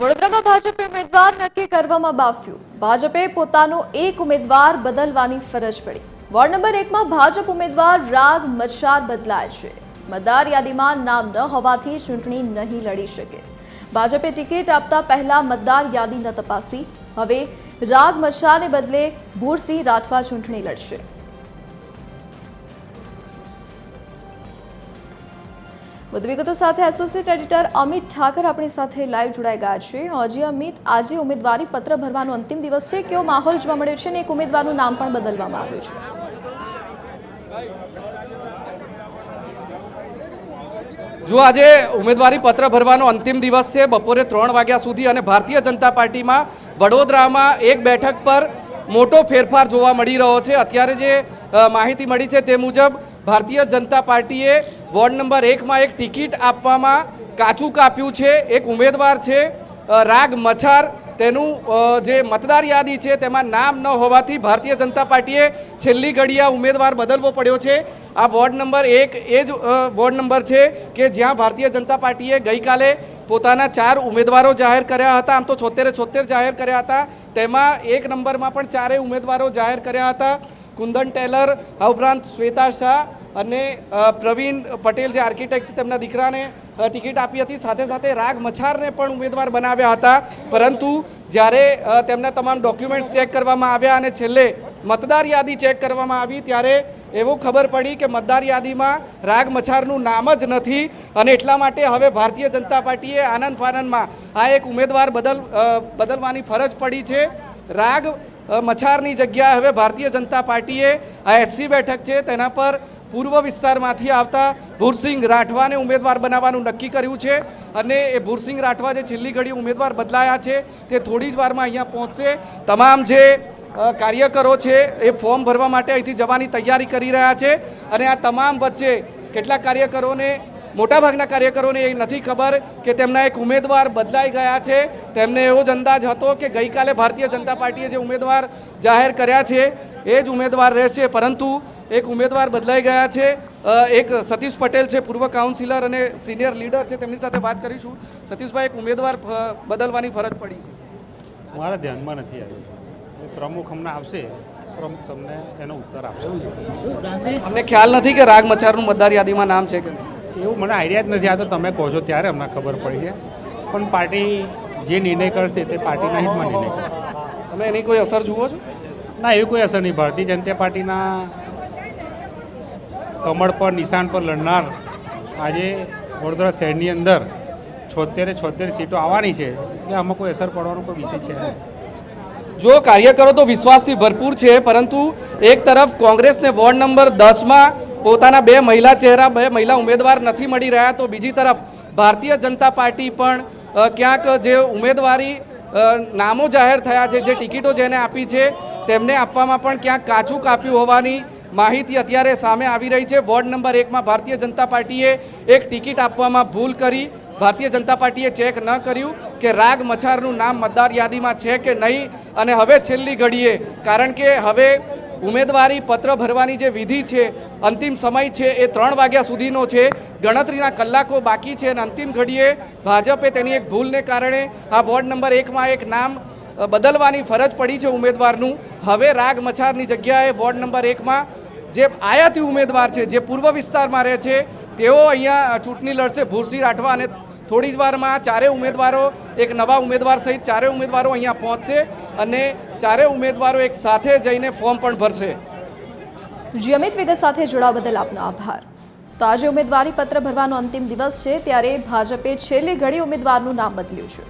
વડોદરામાં ભાજપે ઉમેદવાર નક્કી કરવામાં બાફ્યું. ભાજપે પોતાનો એક ઉમેદવાર બદલવાની ફરજ પડી. વોર્ડ નંબર 1માં ભાજપ ઉમેદવાર રાગ મચ્છાર બદલાય છે. મતદાર યાદીમાં નામ ન હોવાથી ચૂંટણી નહીં લડી શકે. ભાજપે ટિકિટ આપતા પહેલા મતદાર યાદી ન તપાસી. હવે રાગ મચ્છારને બદલે ભૂરસિંહ રાઠવા ચૂંટણી લડશે. વધુ વિગતો સાથે એસોસિએટ એડિટર અમિત ઠાકર આપણી સાથે લાઈવ જોડાઈ ગયા છે. હજી અમિત, આજે ઉમેદવારી પત્ર ભરવાનો અંતિમ દિવસ છે. કેવો માહોલ જોવા મળ્યો છે અને એક ઉમેદવારનું નામ પણ બદલવામાં આવ્યું છે? જો આજે ઉમેદવારી પત્ર ભરવાનો અંતિમ દિવસ છે, બપોરે 3 વાગ્યા સુધી, અને ભારતીય જનતા પાર્ટીમાં વડોદરામાં એક બેઠક પર મોટો ફેરફાર જોવા મળી રહ્યો છે. અત્યારે જે માહિતી મળી છે તે મુજબ ભારતીય જનતા પાર્ટીએ વોર્ડ નંબર 1માં એક ટિકિટ આપવામાં કાચું કાપ્યું છે. એક ઉમેદવાર છે રાગ મચ્છાર, તેનું જે મતદાર યાદી છે તેમાં નામ ન હોવાથી ભારતીય જનતા પાર્ટીએ છેલ્લી ઘડીએ આ ઉમેદવાર બદલવો પડ્યો છે. આ વોર્ડ નંબર 1 એ જ વોર્ડ નંબર છે કે જ્યાં ભારતીય જનતા પાર્ટીએ ગઈકાલે પોતાના 4 ઉમેદવારો જાહેર કર્યા હતા. આમ તો 76 જાહેર કર્યા હતા, તેમાં એક નંબરમાં પણ 4 ઉમેદવારો જાહેર કર્યા હતા. કુંદન ટેલર, આ ઉપરાંત શ્વેતા શાહ અને પ્રવીણ પટેલ જે આર્કિટેક્ટ છે તેમના દીકરાને ટિકિટ આપી હતી. સાથે સાથે રાગ મચ્છારને પણ ઉમેદવાર બનાવ્યા હતા. પરંતુ જ્યારે તેમના તમામ ડોક્યુમેન્ટ્સ ચેક કરવામાં આવ્યા અને છેલ્લે મતદાર યાદી ચેક કરવામાં આવી ત્યારે એવું ખબર પડી કે મતદાર યાદીમાં રાગ મચ્છારનું નામ જ નથી. અને એટલા માટે હવે ભારતીય જનતા પાર્ટીએ આનંદ ફાનંદમાં આ એક ઉમેદવાર બદલવાની ફરજ પડી છે. રાગ મચ્છારની જગ્યાએ હવે ભારતીય જનતા પાર્ટીએ આ એસસી બેઠક છે તેના પર પૂર્વ વિસ્તારમાંથી આવતા ભૂરસિંહ રાઠવાને ઉમેદવાર બનાવવાનું નક્કી કર્યું છે. અને એ ભૂરસિંહ રાઠવા જે છેલ્લી ઘડી ઉમેદવાર બદલાયા છે તે થોડી જ વારમાં અહીંયા પહોંચશે. તમામ જે કાર્યકરો છે એ ફોર્મ ભરવા માટે અહીંથી જવાની તૈયારી કરી રહ્યા છે. અને આ તમામ વચ્ચે કેટલાક કાર્યકરોને, મોટાભાગના કાર્યકરોને એ નથી ખબર કે તેમના એક ઉમેદવાર બદલાઈ ગયા છે. તેમને એવો જ અંદાજ હતો કે ગઈકાલે ભારતીય જનતા પાર્ટીએ જે ઉમેદવાર જાહેર કર્યા છે એ જ ઉમેદવાર રહેશે, પરંતુ એક ઉમેદવાર બદલાઈ ગયા છે. એક સતીશ પટેલ છે, પૂર્વ કાઉન્સિલર અને સિનિયર લીડર છે, તેમની સાથે વાત કરીશું. સતીશભાઈ, એક ઉમેદવાર બદલવાની ફરજ પડી છે. મારા ધ્યાનમાં નથી આવ્યું. પ્રમુખ અમને આવશે, પ્રમુખ તમને એનો ઉત્તર આપશે. અમને ખ્યાલ નથી કે રાગ મચ્છારનું મતદાર યાદીમાં નામ છે કે એવું મને આઈડિયા જ નથી. આ તો તમે કહો છો ત્યારે અમને ખબર પડી છે. પણ પાર્ટી જે નિર્ણય કરશે તે પાર્ટીના હિતમાં નિર્ણય કરશે. તમે એની કોઈ અસર જુઓ છો? ના, એવી કોઈ અસર નહીં. ભારતીય જનતા પાર્ટીના કમળ પર, નિશાન પર લડનાર આજે વડોદરા શહેરની અંદર 76 સીટો આવવાની છે, એટલે આમાં કોઈ અસર પડવાનો કોઈ વિષય છે નહીં. જો કાર્યકરો તો વિશ્વાસથી ભરપૂર છે, પરંતુ એક તરફ કોંગ્રેસને વોર્ડ નંબર 10માં પોતાના 2 મહિલા ચહેરા, 2 મહિલા ઉમેદવાર નથી મળી રહ્યા, તો બીજી તરફ ભારતીય જનતા પાર્ટી પણ ક્યાંક જે ઉમેદવારી નામો જાહેર થયા છે, જે ટિકિટો જેને આપી છે તેમને આપવામાં પણ ક્યાંક કાચું કાપ્યું હોવાની માહિતી અત્યારે સામે આવી રહી છે. વોર્ડ નંબર 1માં ભારતીય જનતા પાર્ટીએ એક ટિકિટ આપવામાં ભૂલ કરી. ભારતીય જનતા પાર્ટીએ ચેક ન કર્યું કે રાગ મચ્છારનું નામ મતદાર યાદીમાં છે કે નહીં. અને હવે છેલ્લી ઘડીએ, કારણ કે હવે ઉમેદવારી પત્ર ભરવાની જે વિધિ છે, અંતિમ સમય છે એ 3 વાગ્યા સુધીનો છે, ગણતરીના કલાકો બાકી છે. અને અંતિમ ઘડીએ ભાજપે તેની એક ભૂલને કારણે આ વોર્ડ નંબર 1માં એક નામ બદલવાની ફરજ પડી છે ઉમેદવારનું. હવે રાગ મચ્છારની જગ્યાએ વોર્ડ નંબર 1માં જે આયાતી ઉમેદવાર છે, જે પૂર્વ વિસ્તારમાં રહે છે, તેઓ અહીંયા ચૂંટણી લડશે, ભૂરસિંહ રાઠવા. અને થોડી જ વારમાં 4 ઉમેદવારો, એક નવા ઉમેદવાર સહિત 4 ઉમેદવારો અહીંયા પહોંચશે અને 4 ઉમેદવારો એક સાથે જઈને ફોર્મ પણ ભરશે. જી અમિત, વિગત સાથે જોડાવા બદલ આપનો આભાર. તો આજે ઉમેદવારી પત્ર ભરવાનો અંતિમ દિવસ છે, ત્યારે ભાજપે છેલ્લી ઘડી ઉમેદવારનું નામ બદલ્યું છે.